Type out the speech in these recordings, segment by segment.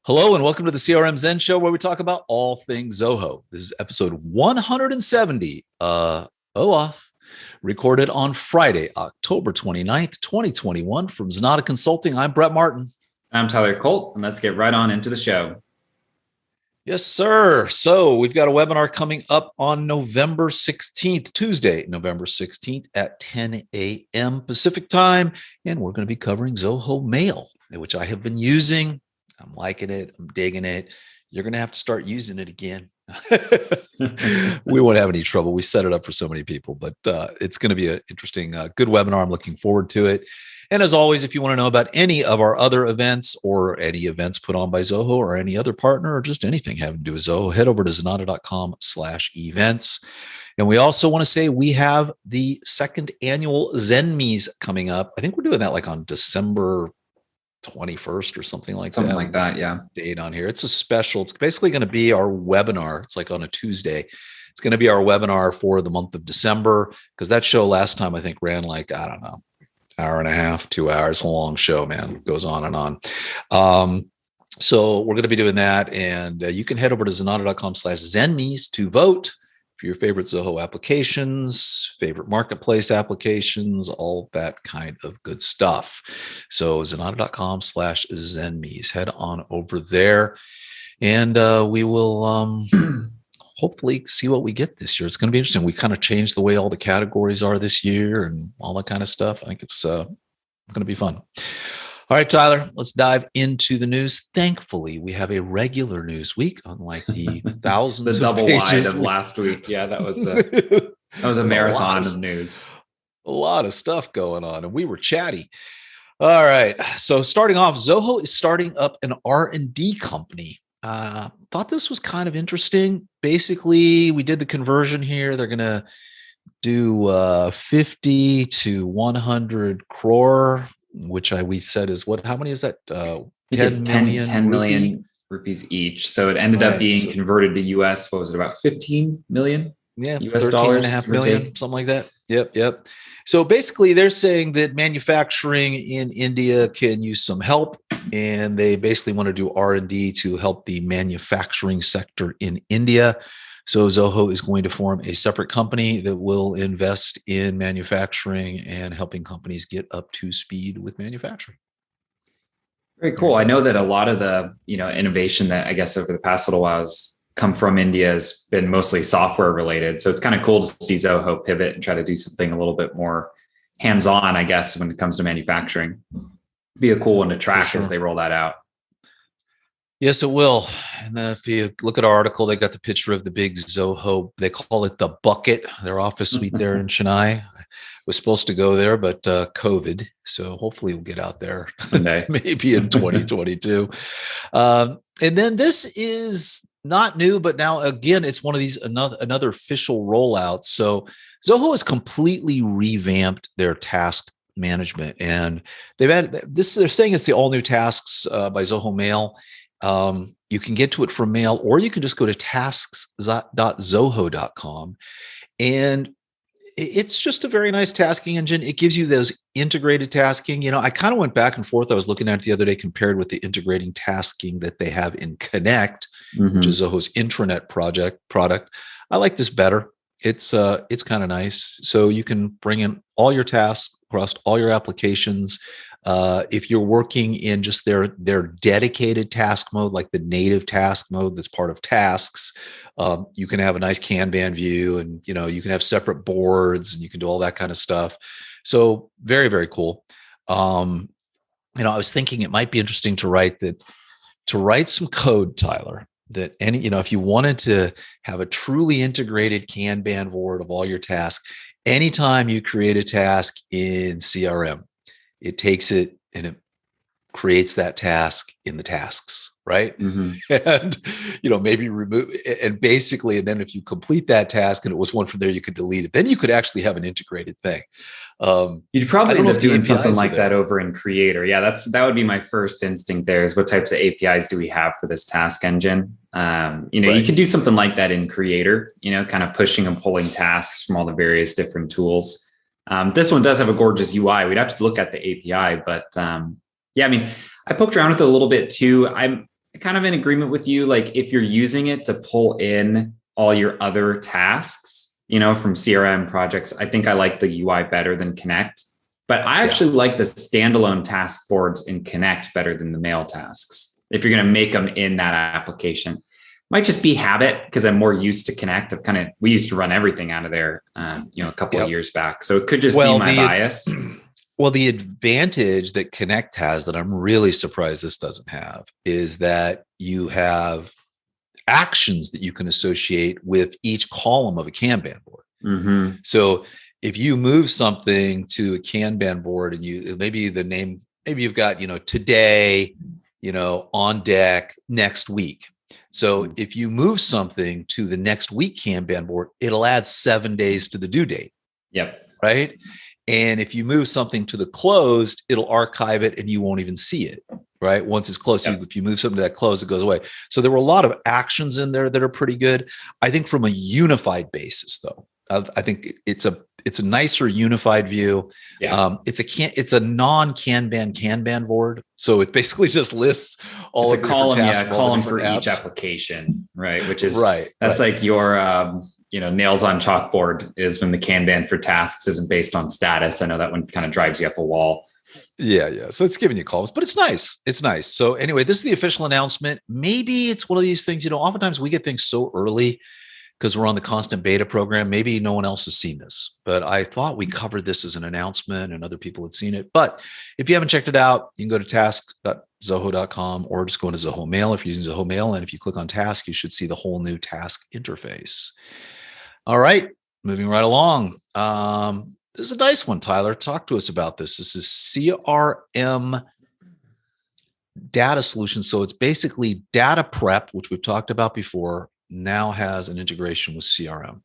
Hello and welcome to the CRM Zen show, where we talk about all things Zoho. This is episode 170, Uh-Oh-Auth, recorded on Friday, October 29th, 2021 from Zenatta Consulting. I'm Brett Martin. I'm Tyler Colt, and let's get right on into the show. Yes, sir. So we've got a webinar coming up on November 16th, Tuesday, November 16th at 10 a.m. Pacific time. And we're going to be covering Zoho Mail, which I have been using. I'm liking it. I'm digging it. You're going to have to start using it again. We won't have any trouble. We set it up for so many people, but it's going to be an interesting, good webinar. I'm looking forward to it. And as always, if you want to know about any of our other events or any events put on by Zoho or any other partner or just anything having to do with Zoho, head over to zenatta.com/events. And we also want to say we have the second annual Zen Mees coming up. I think we're doing that like on December 21st or something like that. Something like that, yeah. Date on here. It's a special. It's basically going to be our webinar. It's like on a Tuesday. It's going to be our webinar for the month of December, because that show last time I think ran like, I don't know, hour and a half, 2 hours. A long show, man. It goes on and on. So we're going to be doing that. And you can head over to zenatta.com/zenmees to vote for your favorite Zoho applications, favorite marketplace applications, all that kind of good stuff. So zenatta.com/zenmees, head on over there, and we will hopefully see what we get this year. It's going to be interesting. We kind of changed the way all the categories are this year and all that kind of stuff. I think it's going to be fun. All right, Tyler, let's dive into the news. Thankfully, we have a regular news week, unlike the thousands the of double pages wide of last week. Yeah, that was a marathon of news. A lot of stuff going on, and we were chatty. All right, so starting off, Zoho is starting up an R&D company. Thought this was kind of interesting. Basically, we did the conversion here. They're going to do 50 to 100 crore, which we said is what? How many is that? 10 million rupees each. So it ended up being converted to US. What was it, about 15 million? Yeah, US dollars, $13.5 million, something like that. Yep. So basically, they're saying that manufacturing in India can use some help, and they basically want to do R&D to help the manufacturing sector in India. So Zoho is going to form a separate company that will invest in manufacturing and helping companies get up to speed with manufacturing. Very cool. I know that a lot of the innovation that I guess over the past little while has come from India has been mostly software related. So it's kind of cool to see Zoho pivot and try to do something a little bit more hands-on, I guess, when it comes to manufacturing. Be a cool one to track as they roll that out. Yes, it will. And then if you look at our article, they got the picture of the big Zoho. They call it the bucket, their office suite there in Chennai. I was supposed to go there, but COVID. So hopefully we'll get out there maybe in 2022. And then this is not new, but now again, it's one of these another official rollout. So Zoho has completely revamped their task management, and they've had this. They're saying it's the all new tasks by Zoho Mail. You can get to it from Mail, or you can just go to tasks.zoho.com, and it's just a very nice tasking engine. It gives you those integrated tasking. I kind of went back and forth. I was looking at it the other day, compared with the integrating tasking that they have in Connect, which is Zoho's intranet product. I like this better. It's kind of nice. So you can bring in all your tasks across all your applications. If you're working in just their dedicated task mode, like the native task mode that's part of tasks, you can have a nice Kanban view, and you can have separate boards, and you can do all that kind of stuff. So very, very cool. I was thinking it might be interesting to write some code, Tyler, that if you wanted to have a truly integrated Kanban board of all your tasks, anytime you create a task in CRM, it takes it and it creates that task in the tasks, right? And, maybe remove and basically, and then if you complete that task and it was one from there, you could delete it. Then you could actually have an integrated thing. You'd probably end up doing something like that over in Creator. Yeah, that would be my first instinct there, is what types of APIs do we have for this task engine? You could do something like that in Creator, kind of pushing and pulling tasks from all the various different tools. This one does have a gorgeous UI. We'd have to look at the API, but yeah, I mean, I poked around with it a little bit too. I'm kind of in agreement with you. Like if you're using it to pull in all your other tasks, from CRM projects, I think I like the UI better than Connect. But I actually like the standalone task boards in Connect better than the mail tasks. If you're going to make them in that application, might just be habit because I'm more used to Connect. We used to run everything out of there, a couple of years back. So it could just be my bias. Well, the advantage that Connect has that I'm really surprised this doesn't have is that you have actions that you can associate with each column of a Kanban board. Mm-hmm. So if you move something to a Kanban board and maybe you've got, today, on deck next week. So if you move something to the next week Kanban board, it'll add 7 days to the due date. Yep. Right. And if you move something to the closed, it'll archive it and you won't even see it. Right. Once it's closed. Yep. So if you move something to that close, it goes away. So there were a lot of actions in there that are pretty good. I think from a unified basis, though, I think it's a nicer unified view. Yeah. It's a non-Kanban board. So it basically just lists all of the column, tasks. Column for each application, right? Which is that's like your nails on chalkboard is when the Kanban for tasks isn't based on status. I know that one kind of drives you up a wall. Yeah. So it's giving you columns, but it's nice. It's nice. So anyway, this is the official announcement. Maybe it's one of these things, oftentimes we get things so early because we're on the constant beta program. Maybe no one else has seen this, but I thought we covered this as an announcement and other people had seen it. But if you haven't checked it out, you can go to task.zoho.com or just go into Zoho Mail if you're using Zoho Mail. And if you click on task, you should see the whole new task interface. All right, moving right along. This is a nice one, Tyler. Talk to us about this. This is CRM data solution. So it's basically DataPrep, which we've talked about before, now has an integration with CRM.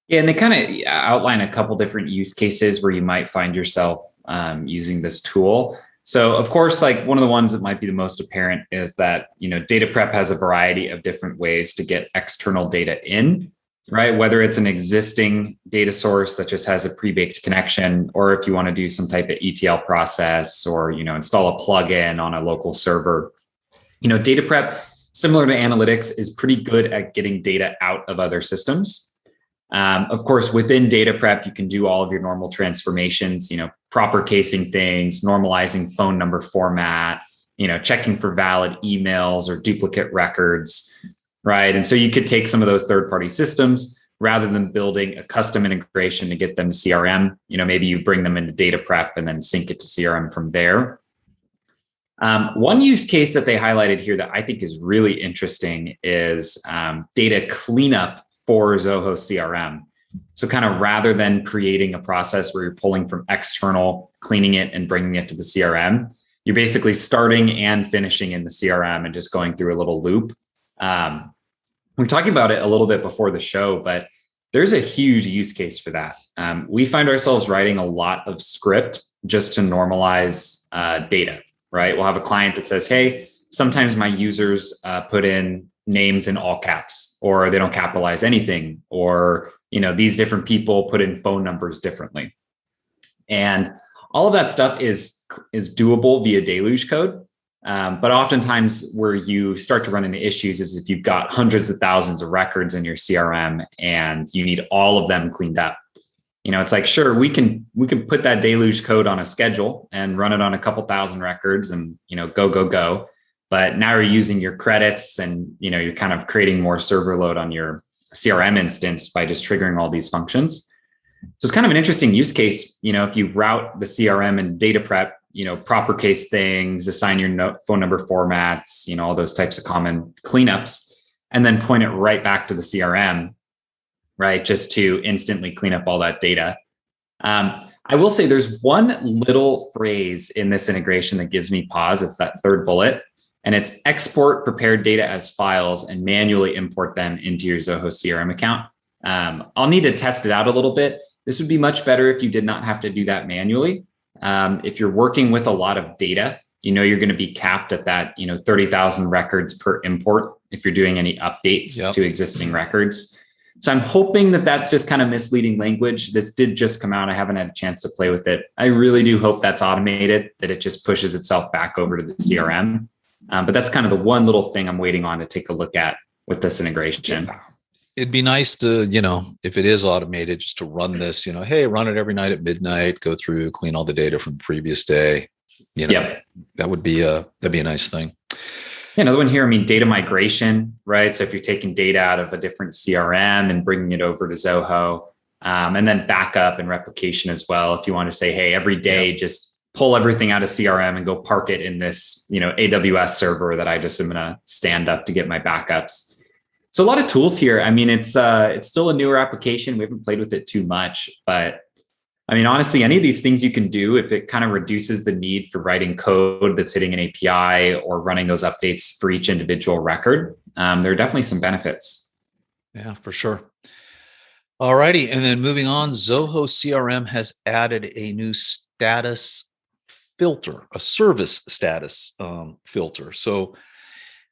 Yeah, and they kind of outline a couple different use cases where you might find yourself using this tool. So of course, like one of the ones that might be the most apparent is that, DataPrep has a variety of different ways to get external data in, right? Whether it's an existing data source that just has a pre-baked connection, or if you want to do some type of ETL process or, install a plugin on a local server. DataPrep, similar to analytics, is pretty good at getting data out of other systems. Of course, within DataPrep, you can do all of your normal transformations, proper casing things, normalizing phone number format, checking for valid emails or duplicate records, right? And so you could take some of those third-party systems rather than building a custom integration to get them to CRM. Maybe you bring them into DataPrep and then sync it to CRM from there. One use case that they highlighted here that I think is really interesting is data cleanup for Zoho CRM. So kind of rather than creating a process where you're pulling from external, cleaning it and bringing it to the CRM, you're basically starting and finishing in the CRM and just going through a little loop. We're talking about it a little bit before the show, but there's a huge use case for that. We find ourselves writing a lot of script just to normalize data. Right? We'll have a client that says, hey, sometimes my users put in names in all caps, or they don't capitalize anything, or, these different people put in phone numbers differently. And all of that stuff is doable via deluge code. But oftentimes where you start to run into issues is if you've got hundreds of thousands of records in your CRM and you need all of them cleaned up. It's like, sure, we can put that deluge code on a schedule and run it on a couple thousand records and, go. But now you're using your credits and, you're kind of creating more server load on your CRM instance by just triggering all these functions. So it's kind of an interesting use case. If you route the CRM and DataPrep, proper case things, assign your phone number formats, all those types of common cleanups, and then point it right back to the CRM. Right, just to instantly clean up all that data. I will say there's one little phrase in this integration that gives me pause. It's that third bullet, and it's export prepared data as files and manually import them into your Zoho CRM account. I'll need to test it out a little bit. This would be much better if you did not have to do that manually. If you're working with a lot of data, you're going to be capped at that 30,000 records per import if you're doing any updates to existing records. So I'm hoping that that's just kind of misleading language. This did just come out. I haven't had a chance to play with it. I really do hope that's automated, that it just pushes itself back over to the CRM. But that's kind of the one little thing I'm waiting on to take a look at with this integration. Yeah. It'd be nice to, if it is automated, just to run this, hey, run it every night at midnight, go through, clean all the data from the previous day. Yep. That'd be a nice thing. Another one here, data migration, right? So if you're taking data out of a different CRM and bringing it over to Zoho, and then backup and replication as well. If you want to say, hey, every day, just pull everything out of CRM and go park it in this, AWS server that I just am going to stand up to get my backups. So a lot of tools here. It's still a newer application. We haven't played with it too much, but honestly, any of these things you can do if it kind of reduces the need for writing code that's hitting an API or running those updates for each individual record. There are definitely some benefits. Yeah, for sure. All righty. And then moving on, Zoho CRM has added a new status filter, a service status filter. So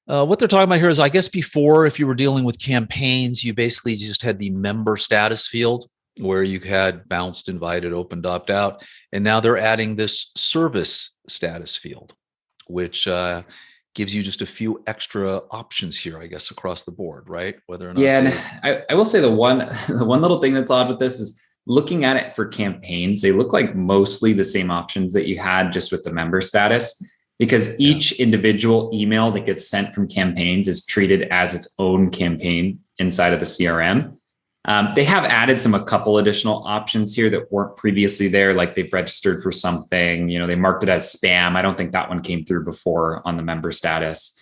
what they're talking about here is, I guess before, if you were dealing with campaigns, you basically just had the member status field where you had bounced, invited, opened, opt out. And now they're adding this service status field, which gives you just a few extra options here, I guess, across the board, right? Whether or not. Yeah, and I will say the one little thing that's odd with this is looking at it for campaigns, they look like mostly the same options that you had just with the member status, because each individual email that gets sent from campaigns is treated as its own campaign inside of the CRM. They have added a couple additional options here that weren't previously there, like they've registered for something, they marked it as spam. I don't think that one came through before on the member status.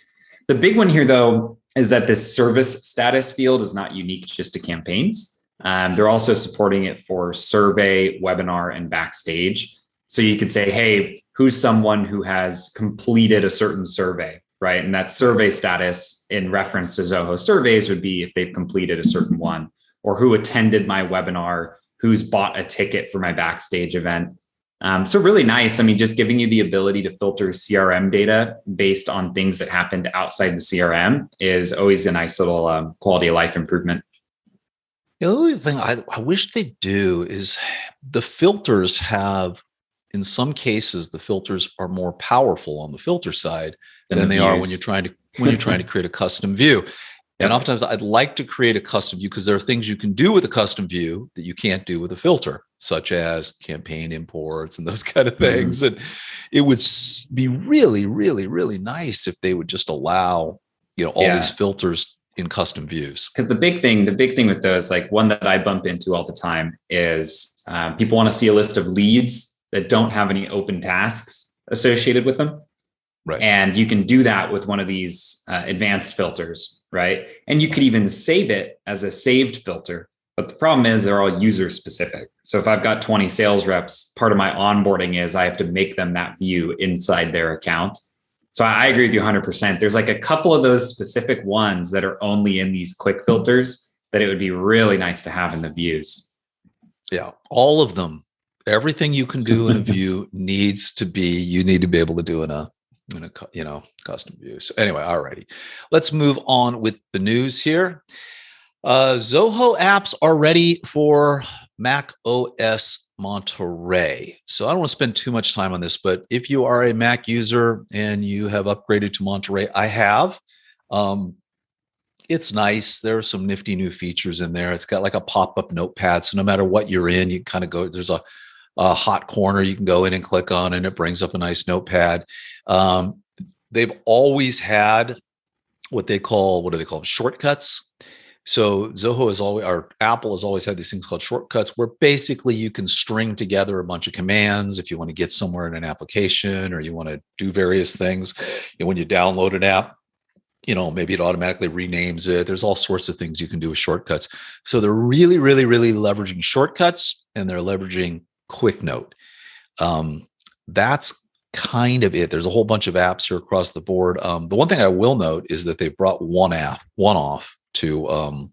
The big one here, though, is that this service status field is not unique just to campaigns. They're also supporting it for survey, webinar, and backstage. So you could say, hey, who's someone who has completed a certain survey, right? And that survey status in reference to Zoho surveys would be if they've completed a certain one, or who attended my webinar, who's bought a ticket for my backstage event. So really nice. Just giving you the ability to filter CRM data based on things that happened outside the CRM is always a nice little quality of life improvement. The only thing I wish they do is the filters have, in some cases, the filters are more powerful on the filter side than they are when you're trying to create a custom view. And oftentimes I'd like to create a custom view because there are things you can do with a custom view that you can't do with a filter, such as campaign imports and those kind of things. And it would be really, really, really nice if they would just allow, all these filters in custom views. Because the big thing with those, like one that I bump into all the time is people want to see a list of leads that don't have any open tasks associated with them. Right. And you can do that with one of these advanced filters, right? And you could even save it as a saved filter. But the problem is they're all user specific. So if I've got 20 sales reps, part of my onboarding is I have to make them that view inside their account. So I agree with you 100%. There's like a couple of those specific ones that are only in these quick filters that it would be really nice to have in the views. Yeah, all of them. Everything you can do in a view you need to be able to do in a custom view. So anyway, alrighty, let's move on with the news here. Zoho apps are ready for Mac OS Monterey. So I don't want to spend too much time on this, but if you are a Mac user and you have upgraded to Monterey, I have. It's nice. There are some nifty new features in there. It's got like a pop-up notepad. So no matter what you're in, you kind of go, there's a hot corner you can go in and click on, and it brings up a nice notepad. They've always had what do they call them? Shortcuts. So Apple has always had these things called shortcuts, where basically you can string together a bunch of commands if you want to get somewhere in an application or you want to do various things. When you download an app, maybe it automatically renames it. There's all sorts of things you can do with shortcuts. So they're really, really, really leveraging shortcuts, and they're leveraging Quick Note. That's kind of it. There's a whole bunch of apps here across the board. The one thing I will note is that they brought one-auth to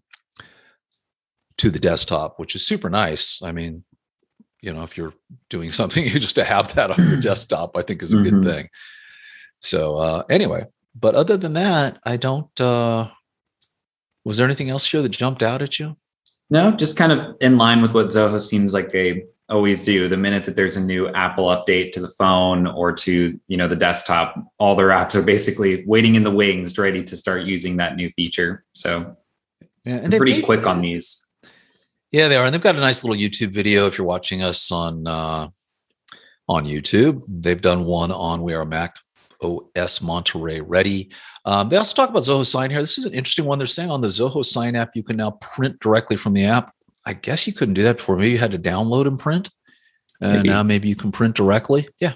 the desktop, which is super nice. If you're doing something, you just to have that on your desktop, I think is a good thing. So anyway, but other than that, I don't. Was there anything else here that jumped out at you? No, just kind of in line with what Zoho seems like they always do. The minute that there's a new Apple update to the phone or to, the desktop, all their apps are basically waiting in the wings, ready to start using that new feature. So Yeah, and they're they've pretty made quick on these. Yeah, they are, and they've got a nice little YouTube video if you're watching us on YouTube. They've done one on We Are Mac OS Monterey Ready. They also talk about Zoho Sign here. This is an interesting one. They're saying on the Zoho Sign app, you can now print directly from the app. I guess you couldn't do that before. Maybe you had to download and print. And now maybe you can print directly. Yeah.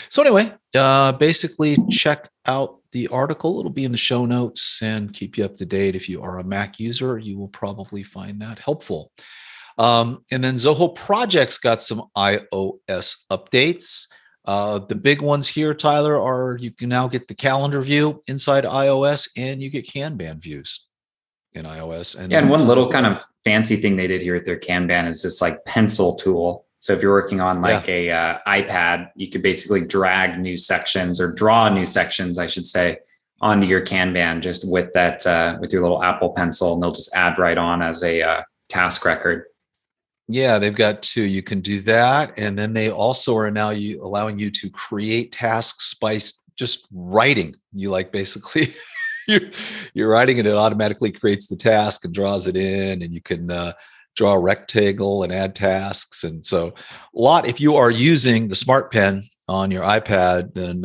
So anyway, basically check out the article. It'll be in the show notes and keep you up to date. If you are a Mac user, you will probably find that helpful. And then Zoho Projects got some iOS updates. The big ones here, Tyler, are you can now get the calendar view inside iOS, and you get Kanban views in iOS. And one little kind of fancy thing they did here with their Kanban is this like pencil tool. So if you're working on like a iPad, you could basically drag new sections or draw new sections, I should say, onto your Kanban just with that with your little Apple Pencil, and they'll just add right on as a task record. Yeah, they've got two. You can do that. And then they also are now allowing you to create tasks by just writing. You like basically you're writing and it automatically creates the task and draws it in, and you can draw a rectangle and add tasks. And so if you are using the Smart Pen on your iPad, then,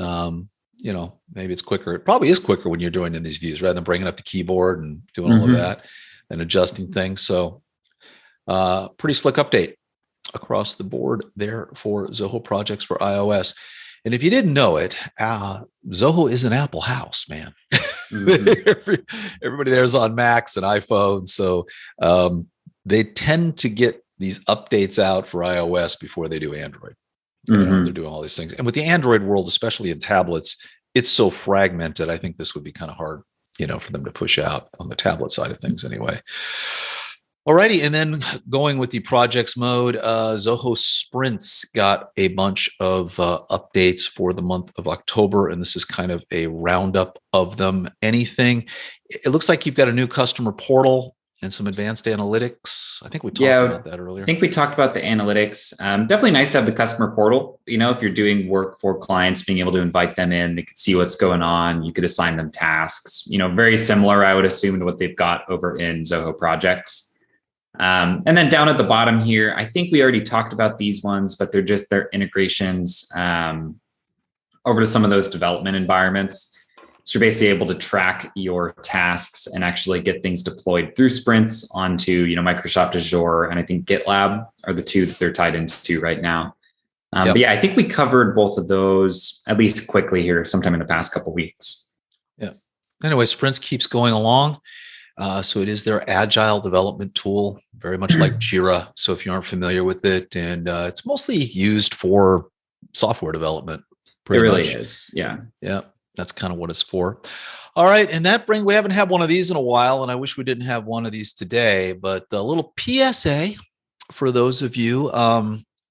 maybe it's quicker. It probably is quicker when you're doing in these views rather than bringing up the keyboard and doing all of that and adjusting things. So pretty slick update across the board there for Zoho Projects for iOS. And if you didn't know it, Zoho is an Apple house, man. Everybody there's on Macs and iPhones. So they tend to get these updates out for iOS before they do Android. They're doing all these things. And with the Android world, especially in tablets, it's so fragmented. I think this would be kind of hard, for them to push out on the tablet side of things anyway. Alrighty, and then going with the projects mode, Zoho Sprints got a bunch of updates for the month of October, and this is kind of a roundup of them. Anything? It looks like you've got a new customer portal and some advanced analytics. I think we talked about that earlier. I think we talked about the analytics. Definitely nice to have the customer portal. If you're doing work for clients, being able to invite them in, they could see what's going on. You could assign them tasks. Very similar, I would assume, to what they've got over in Zoho Projects. And then down at the bottom here, I think we already talked about these ones, but they're just their integrations over to some of those development environments. So you're basically able to track your tasks and actually get things deployed through sprints onto, Microsoft Azure, and I think GitLab are the two that they're tied into right now. But yeah, I think we covered both of those at least quickly here sometime in the past couple of weeks. Yeah. Anyway, Sprints keeps going along. So it is their agile development tool, very much like Jira. So if you aren't familiar with it, and it's mostly used for software development. It really is. Yeah. Yeah. That's kind of what it's for. All right. And we haven't had one of these in a while, and I wish we didn't have one of these today, but a little PSA for those of you.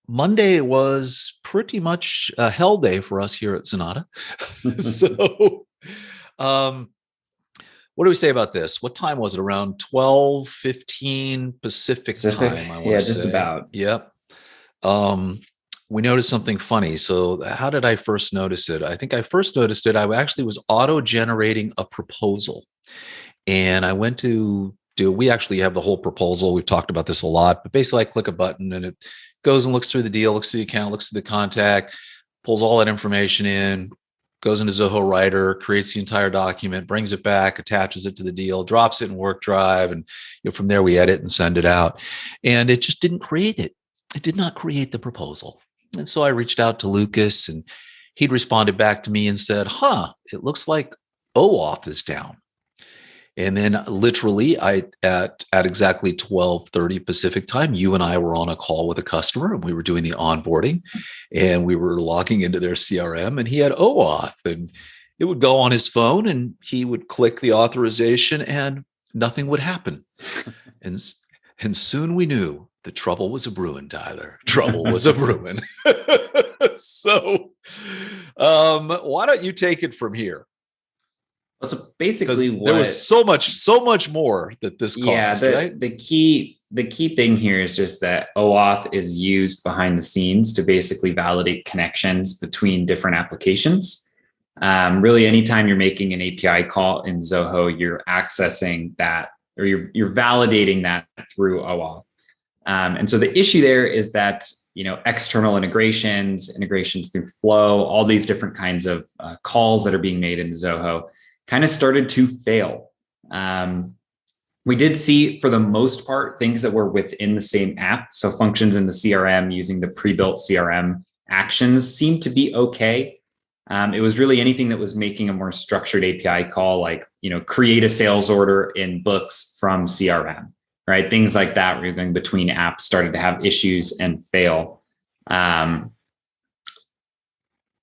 Monday was pretty much a hell day for us here at Zenatta. So, what do we say about this? What time was it? Around 12:15 Pacific time, I want to say. Just about. Yep. We noticed something funny. So how did I first notice it? I think I first noticed it. I actually was auto-generating a proposal. And I went to we actually have the whole proposal. We've talked about this a lot, but basically I click a button and it goes and looks through the deal, looks through the account, looks through the contact, pulls all that information in, goes into Zoho Writer, creates the entire document, brings it back, attaches it to the deal, drops it in WorkDrive, and from there we edit and send it out. And it just didn't create it. It did not create the proposal. And so I reached out to Lucas, and he'd responded back to me and said, it looks like Uh-Oh-Auth is down. And then literally at exactly 12:30 Pacific time, you and I were on a call with a customer, and we were doing the onboarding, and we were logging into their CRM, and he had Uh-Oh-Auth, and it would go on his phone, and he would click the authorization and nothing would happen. And soon we knew the trouble was a brewing, Tyler. Trouble was a brewing. So why don't you take it from here? So basically, there was so much more that this caused, right? The key the key thing here is just that OAuth is used behind the scenes to basically validate connections between different applications. Really, anytime you're making an API call in Zoho, you're accessing that, or you're validating that through OAuth. And so the issue there is that, external integrations through Flow, all these different kinds of calls that are being made in Zoho kind of started to fail. We did see, for the most part, things that were within the same app. So functions in the CRM using the pre-built CRM actions seemed to be okay. It was really anything that was making a more structured API call, like, create a sales order in books from CRM, right? Things like that, where you're going between apps, started to have issues and fail. And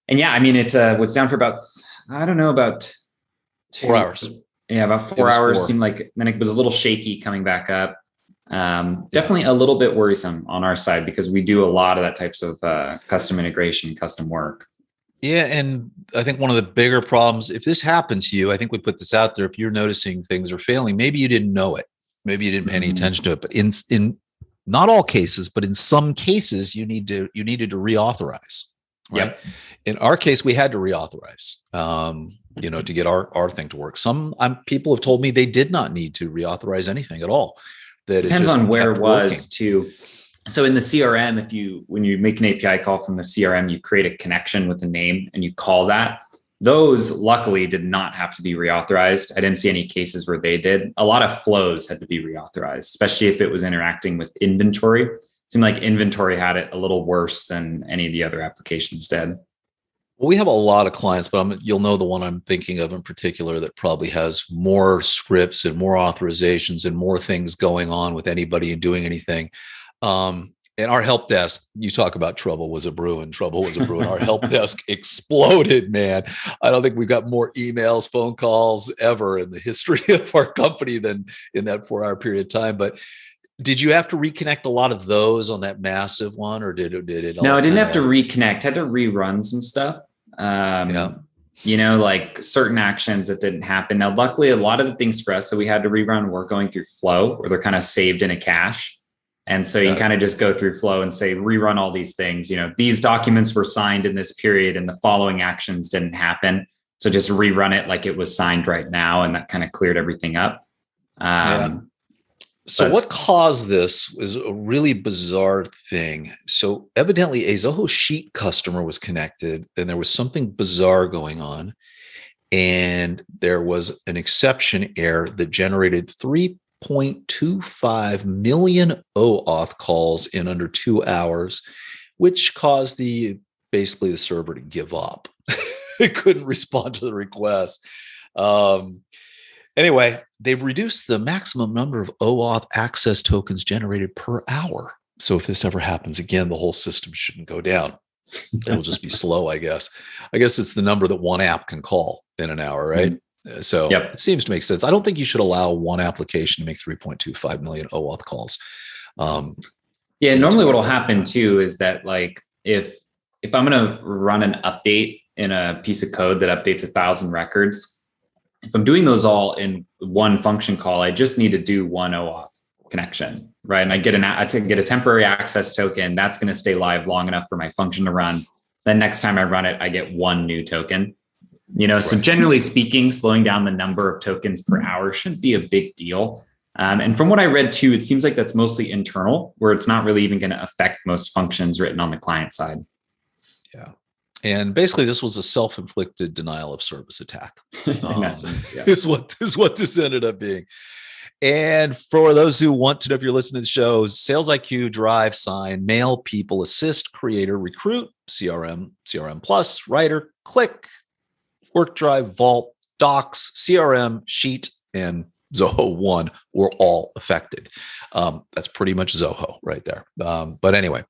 yeah, I mean, it was down for about 4 hours. Yeah, about 4 hours. Seemed like then it was a little shaky coming back up. Definitely a little bit worrisome on our side, because we do a lot of that types of custom integration, custom work. Yeah. And I think one of the bigger problems, if this happens to you, I think we put this out there, if you're noticing things are failing, maybe you didn't know it. Maybe you didn't pay any attention to it, but in not all cases, but in some cases, you needed to reauthorize. Right? Yep. In our case, we had to reauthorize, to get our thing to work. Some people have told me they did not need to reauthorize anything at all. That depends on where it was too. So in the CRM, when you make an API call from the CRM, you create a connection with a name and you call that. Those luckily did not have to be reauthorized. I didn't see any cases where they did. A lot of flows had to be reauthorized, especially if it was interacting with inventory. It seemed like inventory had it a little worse than any of the other applications did. Well, we have a lot of clients, but you'll know the one I'm thinking of in particular that probably has more scripts and more authorizations and more things going on with anybody and doing anything. And our help desk, you talk about trouble was a brewing. Our help desk exploded, man. I don't think we've got more emails, phone calls ever in the history of our company than in that 4 hour period of time. But did you have to reconnect a lot of those on that massive one, or did it? No, I didn't have to reconnect. I had to rerun some stuff. Like certain actions that didn't happen. Now, luckily, a lot of the things for us that we had to rerun were going through Flow, where they're kind of saved in a cache. And so you kind of just go through Flow and say, rerun all these things. These documents were signed in this period and the following actions didn't happen. So just rerun it like it was signed right now. And that kind of cleared everything up. So what caused this was a really bizarre thing. So evidently a Zoho Sheet customer was connected and there was something bizarre going on. And there was an exception error that generated 3.25 million OAuth calls in under 2 hours, which caused basically the server to give up. It couldn't respond to the request. Anyway, they've reduced the maximum number of OAuth access tokens generated per hour. So if this ever happens again, the whole system shouldn't go down. It'll just be slow, I guess. I guess it's the number that one app can call in an hour, right? Mm-hmm. So It seems to make sense. I don't think you should allow one application to make 3.25 million OAuth calls. Normally what will happen too is that, like, if I'm going to run an update in a piece of code that updates 1,000 records, if I'm doing those all in one function call, I just need to do one OAuth connection, right? And I get a temporary access token that's going to stay live long enough for my function to run. Then next time I run it, I get one new token. So generally speaking, slowing down the number of tokens per hour shouldn't be a big deal. And from what I read too, it seems like that's mostly internal, where it's not really even going to affect most functions written on the client side. Yeah. And basically, this was a self-inflicted denial of service attack. In essence, is what this ended up being. And for those who want to know, if you're listening to the shows, Sales IQ, Drive, Sign, Mail, People, Assist, Creator, Recruit, CRM, CRM Plus, Writer, Cliq, WorkDrive, Vault, Docs, CRM, Sheet, and Zoho One were all affected. That's pretty much Zoho right there. But anyway,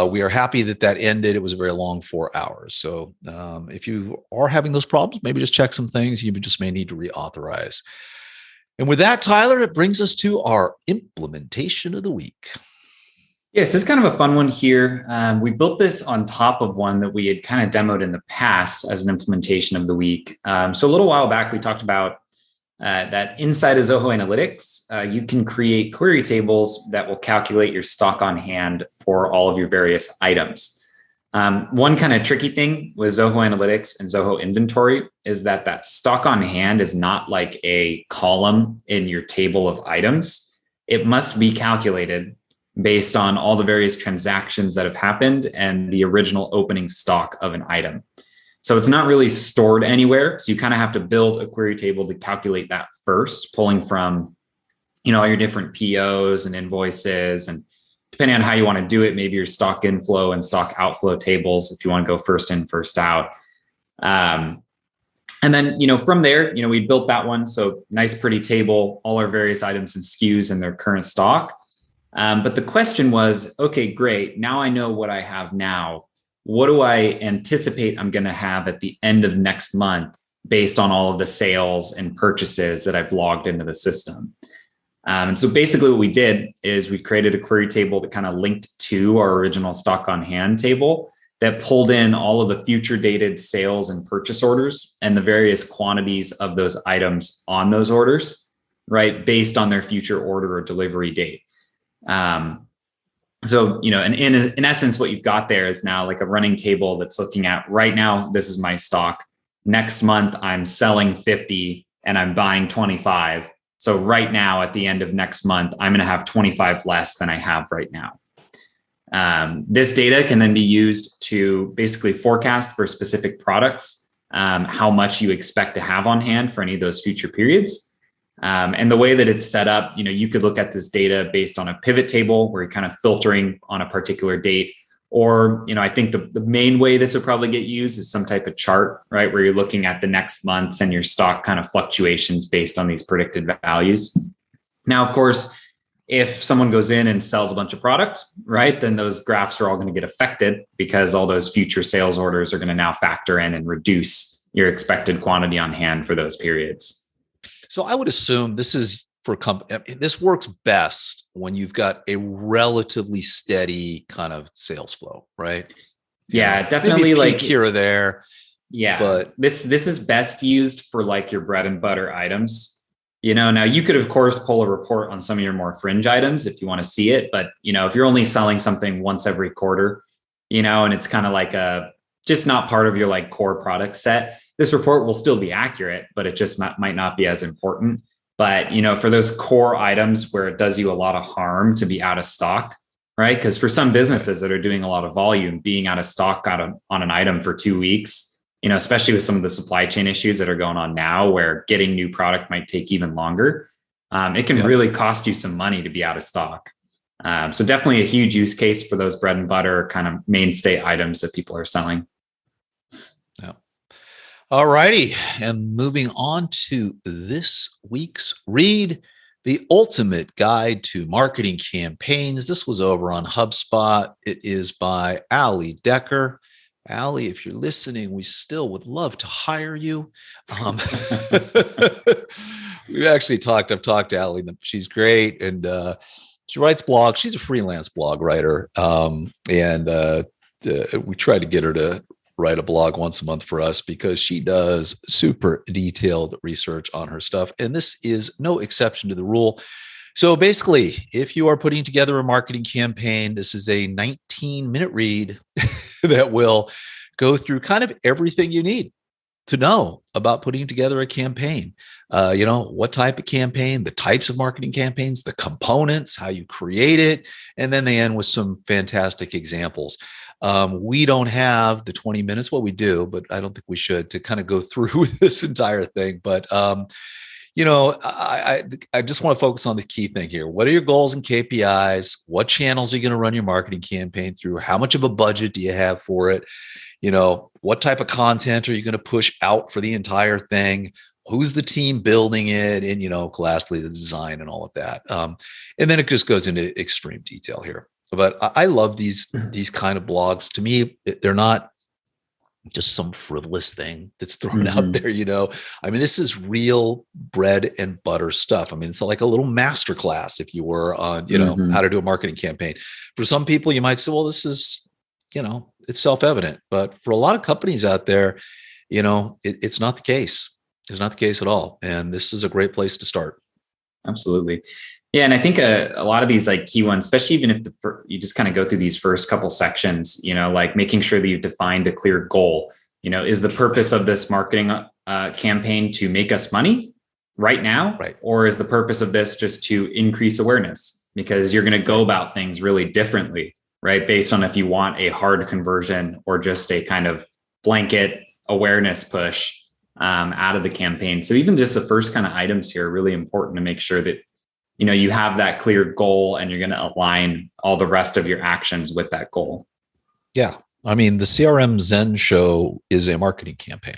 we are happy that ended. It was a very long 4 hours. So if you are having those problems, maybe just check some things. You just may need to reauthorize. And with that, Tyler, it brings us to our implementation of the week. Yes, this is kind of a fun one here. We built this on top of one that we had kind of demoed in the past as an implementation of the week. So a little while back, we talked about that inside of Zoho Analytics, you can create query tables that will calculate your stock on hand for all of your various items. One kind of tricky thing with Zoho Analytics and Zoho Inventory is that stock on hand is not like a column in your table of items. It must be calculated based on all the various transactions that have happened and the original opening stock of an item. So it's not really stored anywhere. So you kind of have to build a query table to calculate that first, pulling from, all your different POs and invoices, and depending on how you want to do it, maybe your stock inflow and stock outflow tables, if you want to go first in, first out. And then, from there, we built that one. So nice, pretty table, all our various items and SKUs and their current stock. But the question was, okay, great. Now I know what I have now. What do I anticipate I'm going to have at the end of next month based on all of the sales and purchases that I've logged into the system? And so basically what we did is we created a query table that kind of linked to our original stock on hand table that pulled in all of the future dated sales and purchase orders and the various quantities of those items on those orders, right, based on their future order or delivery date. So, in essence, what you've got there is now like a running table that's looking at right now, this is my stock. Next month, I'm selling 50 and I'm buying 25. So right now, at the end of next month, I'm going to have 25 less than I have right now. This data can then be used to basically forecast for specific products, how much you expect to have on hand for any of those future periods. And the way that it's set up, you could look at this data based on a pivot table where you're kind of filtering on a particular date. Or, I think the main way this would probably get used is some type of chart, right? Where you're looking at the next months and your stock kind of fluctuations based on these predicted values. Now, of course, if someone goes in and sells a bunch of product, right, then those graphs are all going to get affected because all those future sales orders are going to now factor in and reduce your expected quantity on hand for those periods. So I would assume this is for this works best when you've got a relatively steady kind of sales flow, right? Yeah, definitely. Maybe like here or there. Yeah, but this is best used for like your bread and butter items. Now you could of course pull a report on some of your more fringe items if you want to see it, but if you're only selling something once every quarter, and it's kind of like just not part of your like core product set, this report will still be accurate, but it just might not be as important. But, for those core items where it does you a lot of harm to be out of stock, right? Because for some businesses that are doing a lot of volume, being out of stock on an item for 2 weeks, especially with some of the supply chain issues that are going on now where getting new product might take even longer, it can really cost you some money to be out of stock. So definitely a huge use case for those bread and butter kind of mainstay items that people are selling. Yeah. All righty. And moving on to this week's read, The Ultimate Guide to Marketing Campaigns. This was over on HubSpot. It is by Ali Decker. Ali, if you're listening, we still would love to hire you. I've talked to Ali. She's great. And she writes blogs. She's a freelance blog writer. We try to get her to write a blog once a month for us because she does super detailed research on her stuff. And this is no exception to the rule. So basically, if you are putting together a marketing campaign, this is a 19-minute read that will go through kind of everything you need to know about putting together a campaign. What type of campaign, the types of marketing campaigns, the components, how you create it, and then they end with some fantastic examples. We don't have the 20 minutes. Well, we do, but I don't think we should to kind of go through this entire thing. But I just want to focus on the key thing here. What are your goals and KPIs? What channels are you going to run your marketing campaign through? How much of a budget do you have for it? What type of content are you going to push out for the entire thing? Who's the team building it? And, lastly, the design and all of that. And then it just goes into extreme detail here. But I love these kind of blogs. To me, they're not just some frivolous thing that's thrown out there, this is real bread and butter stuff. It's like a little masterclass, if you were on, how to do a marketing campaign. For some people, you might say, well, this is, it's self-evident. But for a lot of companies out there, it's not the case. It's not the case at all. And this is a great place to start. Absolutely. Yeah. And I think a lot of these like key ones, especially even if you just kind of go through these first couple sections, like making sure that you've defined a clear goal. Is the purpose of this marketing campaign to make us money right now? Right. Or is the purpose of this just to increase awareness? Because you're going to go about things really differently, right? Based on if you want a hard conversion or just a kind of blanket awareness push out of the campaign. So even just the first kind of items here are really important to make sure that, you have that clear goal and you're going to align all the rest of your actions with that goal. Yeah. I mean, the CRM Zen show is a marketing campaign.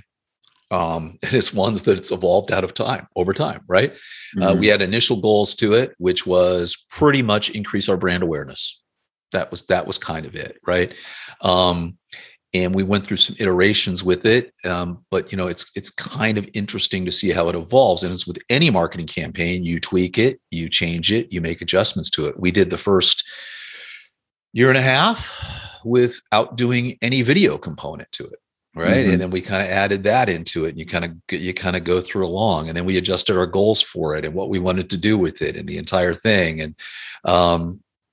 It's ones that it's evolved over time, right? Mm-hmm. We had initial goals to it, which was pretty much increase our brand awareness. That was kind of it, right? And we went through some iterations with it, but it's kind of interesting to see how it evolves. And it's with any marketing campaign, you tweak it, you change it, you make adjustments to it. We did the first year and a half without doing any video component to it. Right. Mm-hmm. And then we kind of added that into it, and you kind of go through along, and then we adjusted our goals for it and what we wanted to do with it and the entire thing. And,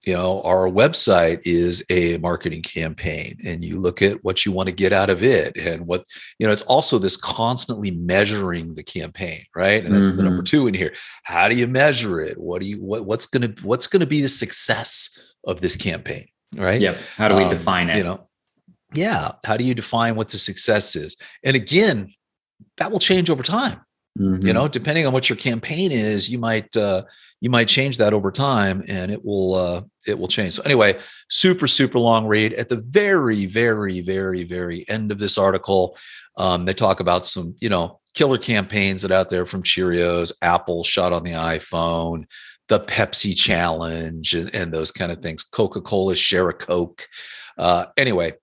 our website is a marketing campaign, and you look at what you want to get out of it, and what, it's also this constantly measuring the campaign. Right. And that's mm-hmm. the number 2 in here. How do you measure it? What's going to be the success of this campaign? Right. Yeah. How do we define it? Yeah. How do you define what the success is? And again, that will change over time. Mm-hmm. Depending on what your campaign is, you might change that over time, and it will change. So anyway, super, super long read. At the very, very, very, very end of this article, they talk about some, killer campaigns that are out there from Cheerios, Apple shot on the iPhone, the Pepsi challenge, and those kind of things. Coca-Cola, share a Coke. Anyway,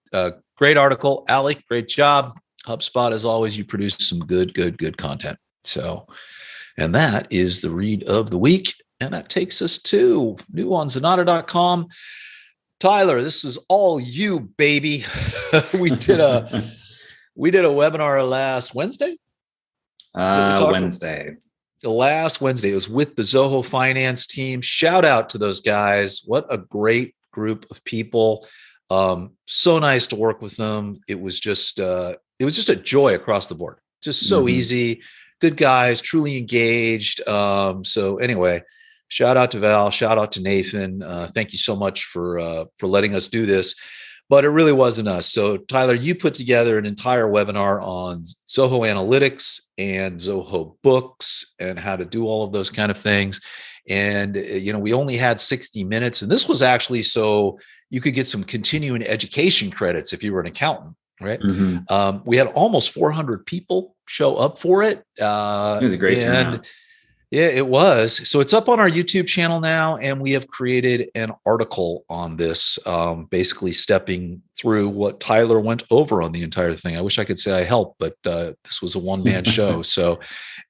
great article, Allie. Great job. HubSpot, as always, you produce some good content. So, and that is the read of the week. And that takes us to OnZenatta.com. Tyler, this is all you, baby. We did a webinar last Wednesday. Wednesday. Last Wednesday. It was with the Zoho finance team. Shout out to those guys. What a great group of people. So nice to work with them. It was just a joy across the board. Just so mm-hmm. easy. Good guys, truly engaged. So anyway, shout out to Val, shout out to Nathan. Thank you so much for letting us do this. But it really wasn't us. So Tyler, you put together an entire webinar on Zoho Analytics and Zoho Books and how to do all of those kind of things. And we only had 60 minutes, and this was actually so you could get some continuing education credits if you were an accountant. Right. Mm-hmm. We had almost 400 people show up for it. It was a great turnout. Yeah, it was. So it's up on our YouTube channel now, and we have created an article on this, basically stepping through what Tyler went over on the entire thing. I wish I could say I helped, but this was a one-man show. So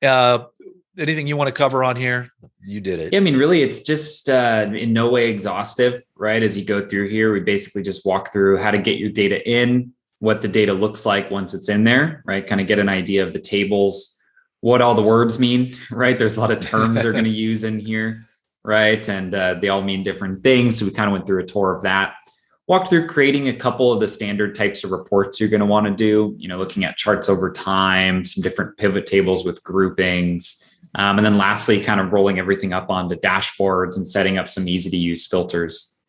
anything you want to cover on here? You did it. Yeah, I mean, really, it's just in no way exhaustive, right? As you go through here, we basically just walk through how to get your data in, what the data looks like once it's in there, right? Kind of get an idea of the tables, what all the words mean, right? There's a lot of terms they're going to use in here, right? And they all mean different things. So we kind of went through a tour of that. Walked through creating a couple of the standard types of reports you're going to want to do, looking at charts over time, some different pivot tables with groupings. And then lastly, kind of rolling everything up onto dashboards and setting up some easy to use filters.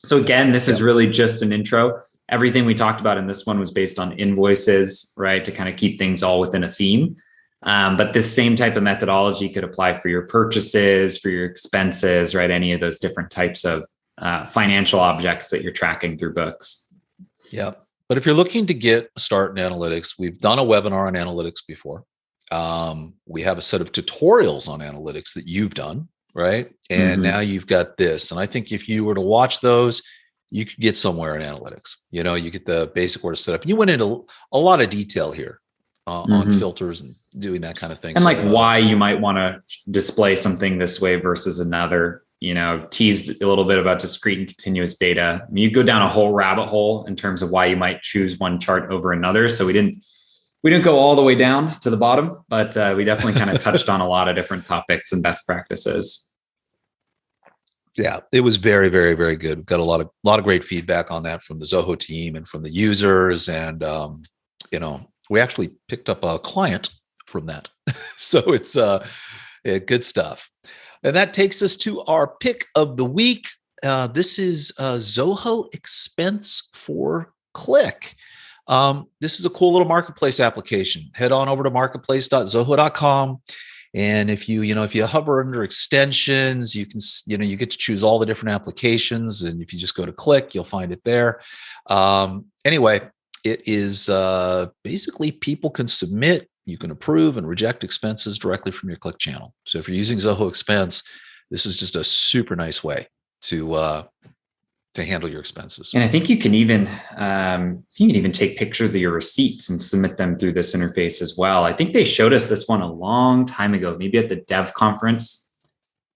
So again, this is really just an intro. Everything we talked about in this one was based on invoices, right? To kind of keep things all within a theme. But this same type of methodology could apply for your purchases, for your expenses, right? Any of those different types of financial objects that you're tracking through books. Yeah. But if you're looking to get a start in analytics, we've done a webinar on analytics before. We have a set of tutorials on analytics that you've done, right? And now you've got this. And I think if you were to watch those, you could get somewhere in analytics. You get the basic where to set up. You went into a lot of detail here on filters and doing that kind of thing. And like why you might want to display something this way versus another, teased a little bit about discrete and continuous data. I mean, you go down a whole rabbit hole in terms of why you might choose one chart over another. So we didn't We didn't go all the way down to the bottom, but we definitely kind of touched on a lot of different topics and best practices. Yeah, it was very, very, very good. We've got a lot of great feedback on that from the Zoho team and from the users. And, we actually picked up a client from that. So it's good stuff. And that takes us to our pick of the week. This is Zoho Expense for Cliq. This is a cool little marketplace application. Head on over to marketplace.zoho.com. And if you hover under extensions, you can, you get to choose all the different applications. And if you just go to Cliq, you'll find it there. Anyway, it is basically people can submit, you can approve and reject expenses directly from your Cliq channel. So if you're using Zoho Expense, this is just a super nice way to handle your expenses. And I think you can even take pictures of your receipts and submit them through this interface as well. I think they showed us this one a long time ago, maybe at the Dev conference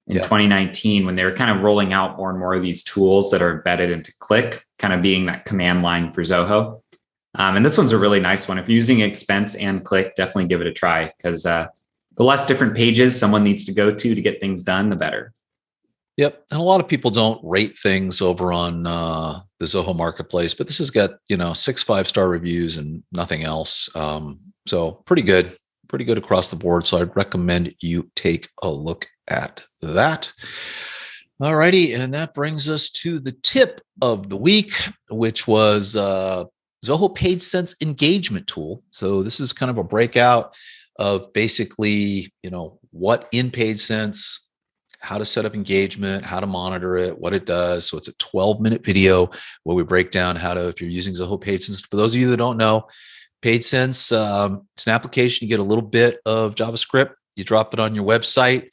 in 2019, when they were kind of rolling out more and more of these tools that are embedded into Cliq, kind of being that command line for Zoho. And this one's a really nice one. If you're using Expense and Cliq, definitely give it a try, because the less different pages someone needs to go to get things done, the better. Yep. And a lot of people don't rate things over on the Zoho marketplace, but this has got, 6 5-star reviews and nothing else. So pretty good across the board. So I'd recommend you take a look at that. All righty. And that brings us to the tip of the week, which was Zoho PageSense engagement tool. So this is kind of a breakout of basically, what in PageSense, how to set up engagement, how to monitor it, what it does. So it's a 12-minute video where we break down how to, if you're using Zoho PageSense. For those of you that don't know, PageSense, it's an application. You get a little bit of JavaScript, you drop it on your website,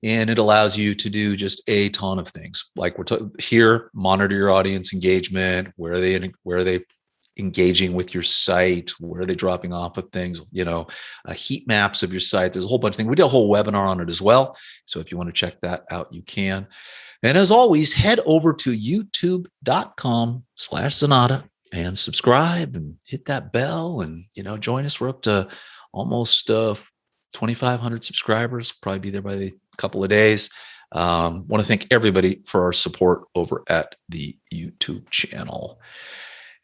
and it allows you to do just a ton of things. Like we're here, monitor your audience engagement, where are they engaging with your site, where are they dropping off of things, heat maps of your site. There's a whole bunch of things. We did a whole webinar on it as well. So if you want to check that out, you can. And as always, head over to youtube.com/Zenatta and subscribe and hit that bell and, join us. We're up to almost 2,500 subscribers. Probably be there by a couple of days. Want to thank everybody for our support over at the YouTube channel.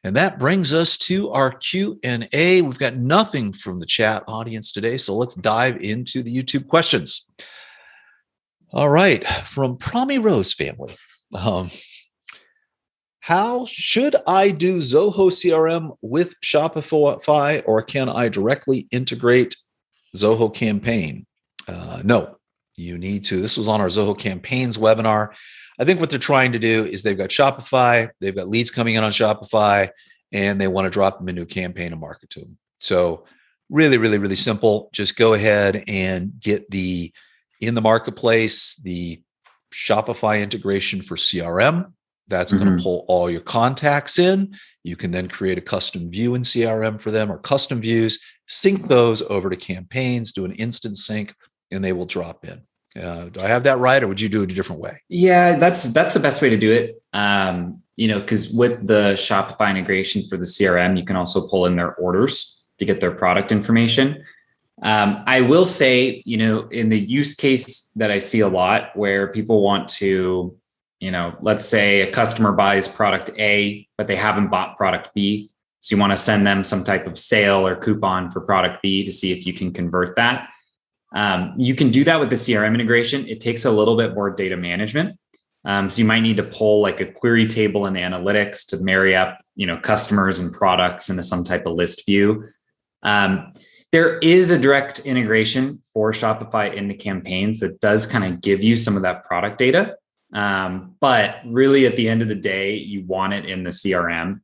And that brings us to our Q&A. We've got nothing from the chat audience today, so let's dive into the YouTube questions. All right, from Promi Rose family. How should I do Zoho CRM with Shopify, or can I directly integrate Zoho Campaign? No, you need to. This was on our Zoho Campaigns webinar. I think what they're trying to do is they've got Shopify, they've got leads coming in on Shopify, and they want to drop them into a campaign and market to them. So really, really, really simple. Just go ahead and get in the marketplace, the Shopify integration for CRM. That's going to pull all your contacts in. You can then create a custom view in CRM for them, or custom views, sync those over to campaigns, do an instant sync, and they will drop in. Do I have that right, or would you do it a different way? Yeah, that's the best way to do it. Because with the Shopify integration for the CRM, you can also pull in their orders to get their product information. I will say, in the use case that I see a lot, where people want to, let's say a customer buys product A, but they haven't bought product B. So you want to send them some type of sale or coupon for product B to see if you can convert that. You can do that with the CRM integration. It takes a little bit more data management. So you might need to pull like a query table and analytics to marry up, customers and products into some type of list view. There is a direct integration for Shopify into campaigns that does kind of give you some of that product data. But really at the end of the day, you want it in the CRM.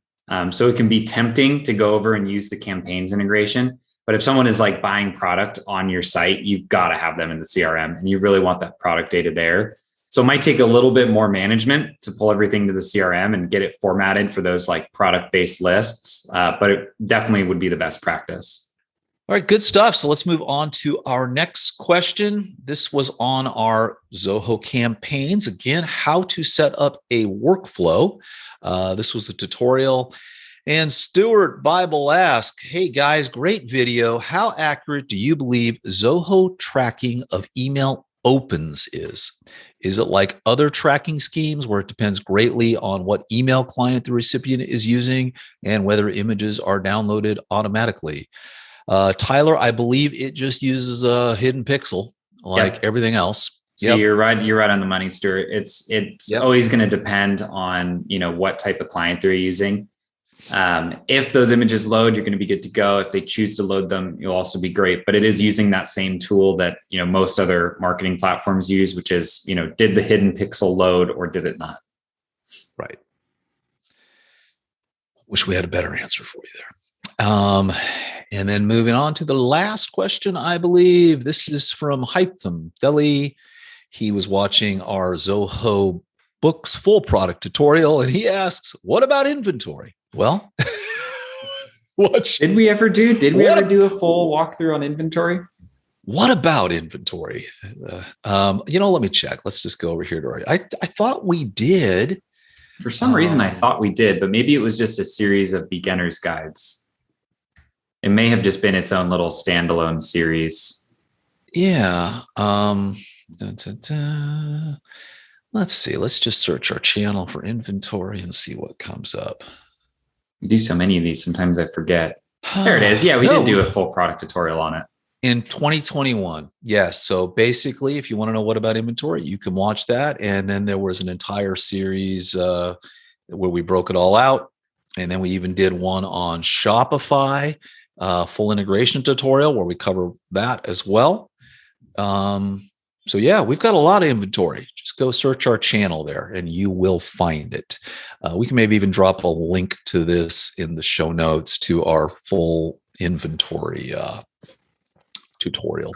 So it can be tempting to go over and use the campaigns integration. But if someone is like buying product on your site, you've got to have them in the CRM, and you really want that product data there. So it might take a little bit more management to pull everything to the CRM and get it formatted for those like product-based lists. But it definitely would be the best practice. All right, good stuff. So let's move on to our next question. This was on our Zoho campaigns. Again, how to set up a workflow. This was a tutorial. And Stuart Bible asks, hey guys, great video. How accurate do you believe Zoho tracking of email opens is? Is it like other tracking schemes where it depends greatly on what email client the recipient is using and whether images are downloaded automatically? Tyler, I believe it just uses a hidden pixel like everything else. So you're right. You're right on the money, Stuart. It's always going to depend on, what type of client they're using. If those images load, you're going to be good to go. If they choose to load them, you'll also be great. But it is using that same tool that, most other marketing platforms use, which is, did the hidden pixel load or did it not? Right. Wish we had a better answer for you there. And then moving on to the last question, I believe this is from Hytham Deli. He was watching our Zoho Books full product tutorial, and he asks, what about inventory? Well, did we ever do a full walkthrough on inventory? What about inventory? Let me check. Let's just go over here to I thought we did. For some reason, I thought we did, but maybe it was just a series of beginner's guides. It may have just been its own little standalone series. Yeah. Let's see. Let's just search our channel for inventory and see what comes up. We do so many of these, sometimes I forget. There it is. Yeah, we did do a full product tutorial on it. In 2021. Yes. So basically, if you want to know what about inventory, you can watch that. And then there was an entire series where we broke it all out. And then we even did one on Shopify, full integration tutorial where we cover that as well. So yeah, we've got a lot of inventory. Just go search our channel there and you will find it. We can maybe even drop a link to this in the show notes to our full inventory tutorial.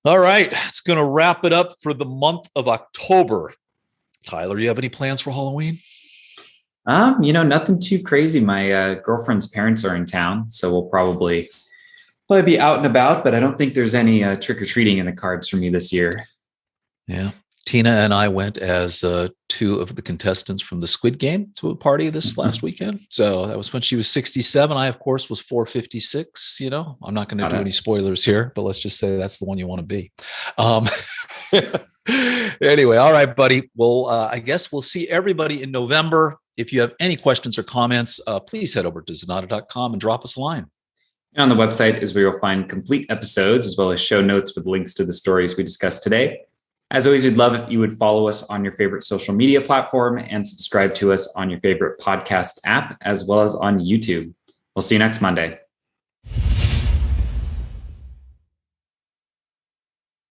All right. It's going to wrap it up for the month of October. Tyler, you have any plans for Halloween? Nothing too crazy. My girlfriend's parents are in town, so we'll probably be out and about, but I don't think there's any trick-or-treating in the cards for me this year. Yeah. Tina and I went as two of the contestants from the Squid Game to a party this last weekend. So that was when she was 67. I, of course, was 456. I'm not going to do any spoilers here, but let's just say that's the one you want to be. Anyway, all right, buddy. Well, I guess we'll see everybody in November. If you have any questions or comments, please head over to Zenatta.com and drop us a line. And on the website is where you'll find complete episodes as well as show notes with links to the stories we discussed today. As always, we'd love if you would follow us on your favorite social media platform and subscribe to us on your favorite podcast app, as well as on YouTube. We'll see you next Monday.